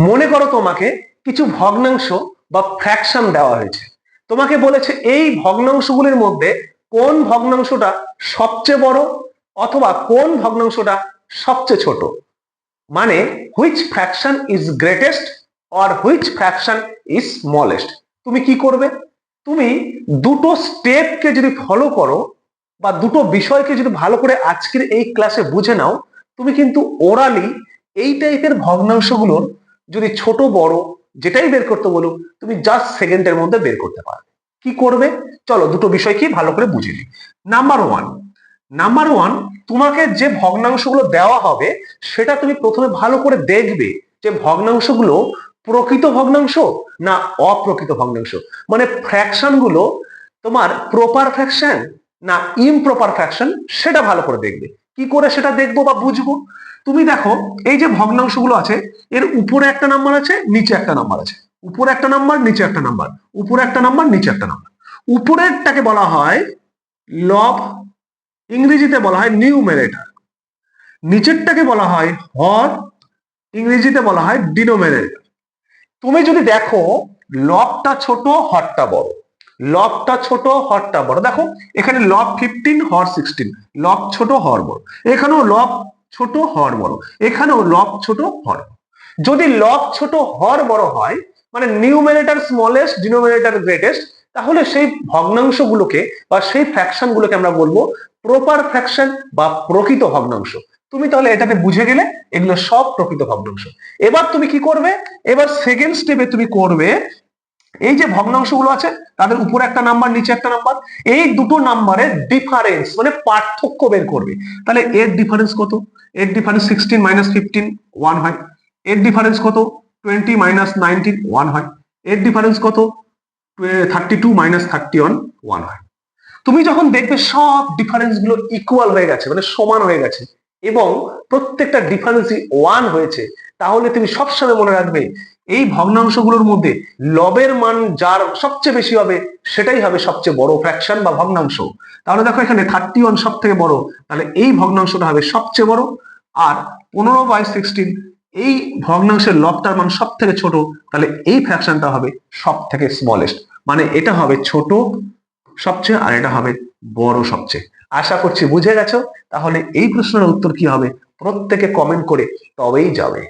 মনে করো তোমাকে কিছু ভগ্নাংশ বা ফ্র্যাকশন দেওয়া হয়েছে, তোমাকে বলেছে এই ভগ্নাংশগুলির মধ্যে কোন ভগ্নাংশটা সবচেয়ে বড় অথবা কোন ভগ্নাংশটা সবচেয়ে ছোট, মানে which fraction is greatest or which fraction is smallest. তুমি কি করবে? তুমি দুটো স্টেপকে যদি ফলো করো বা দুটো বিষয়কে যদি ভালো করে আজকের এই ক্লাসে বুঝে নাও, তুমি কিন্তু ওরালি এই টাইপের ভগ্নাংশগুলোর যদি ছোট বড় যেটাই বের করতে বলো তুমি জাস্ট সেকেন্ডের মধ্যে বের করতে পারবে। কি করবে চলো দুটো বিষয় কি ভালো করে বুঝে নিই। নাম্বার ওয়ান, তোমাকে যে ভগ্নাংশগুলো দেওয়া হবে সেটা তুমি প্রথমে ভালো করে দেখবে যে ভগ্নাংশগুলো প্রকৃত ভগ্নাংশ না অপ্রকৃত ভগ্নাংশ, মানে ফ্র্যাকশন গুলো তোমার প্রপার ফ্র্যাকশন না ইমপ্রপার ফ্র্যাকশন, সেটা ভালো করে দেখবে। কি করে সেটা দেখবো বা বুঝবো? তুমি দেখো এই যে ভগ্নাংশগুলো আছে এর উপরে একটা নাম্বার আছে নিচে একটা নাম্বার আছে, উপরে একটা নাম্বার নিচে একটা নাম্বার, উপরে একটা নাম্বার নিচে একটা নাম্বার। উপরেরটাকে বলা হয় লব, ইংরেজিতে বলা হয় নিউমেরেটর। নিচেরটাকে বলা হয় হর, ইংরেজিতে বলা হয় ডিনোমিনেটর। তুমি যদি দেখো লবটা ছোট হরটা বড়, লবটা ছোট হরটা বড়, দেখো এখানে লব 15 হর 16, লব ছোট হর বড়, এখানেও লব ছোট হর বড়, এখানেও লব ছোট হর। যদি লব ছোট হর বড় হয় মানে নিউমেরেটর স্মলেস্ট ডিনোমিনেটর গ্রেটেস্ট, তাহলে সেই ভগ্নাংশগুলোকে বা সেই ফ্র্যাকশন গুলোকে আমরা বলবো প্রপার ফ্র্যাকশন বা প্রকৃত ভগ্নাংশ। তুমি তাহলে এটাতে বুঝে গেলে এগুলো সব প্রকৃত ভগ্নাংশ। এবার তুমি কি করবে? এবার সেকেন্ড স্টেপে তুমি করবে এই যে ভগ্নাংশগুলো আছে তাদের উপরে একটা নাম্বার নিচে একটা নাম্বার, এই দুটো নাম্বারের ডিফারেন্স মানে পার্থক্য বের করবে। তাহলে এর ডিফারেন্স কত? এর ডিফারেন্স 16 মাইনাস 15 1 হয়। এর ডিফারেন্স কত? 20 মাইনাস 19 1 হয়। এর ডিফারেন্স কত? 32 মাইনাস 31 1 হয়। তুমি যখন দেখবে সব ডিফারেন্স গুলো ইকুয়াল হয়ে গেছে মানে সমান হয়ে গেছে এবং প্রত্যেকটা ডিফারেন্সই 1 হয়েছে, তাহলে তুমি সবসময় মনে রাখবে এই ভগ্নাংশগুলোর মধ্যে লবের মান যার সবচেয়ে বেশি হবে সেটাই হবে সবচেয়ে বড় ফ্র্যাকশন বা ভগ্নাংশ। তাহলে দেখো এখানে 31 সব থেকে বড়, তাহলে এই ভগ্নাংশটা হবে সবচেয়ে বড়। আর 15/16 এই ভগ্নাংশের লবটার মান সব থেকে ছোট, তাহলে এই ফ্র্যাকশনটা হবে সব থেকে স্মলেস্ট, মানে এটা হবে ছোট সবচেয়ে আর এটা হবে বড় সবচেয়ে। আশা করছি বুঝে গেছো। তাহলে এই প্রশ্নের উত্তর কি হবে প্রত্যেকে কমেন্ট করে তবেই যাবে।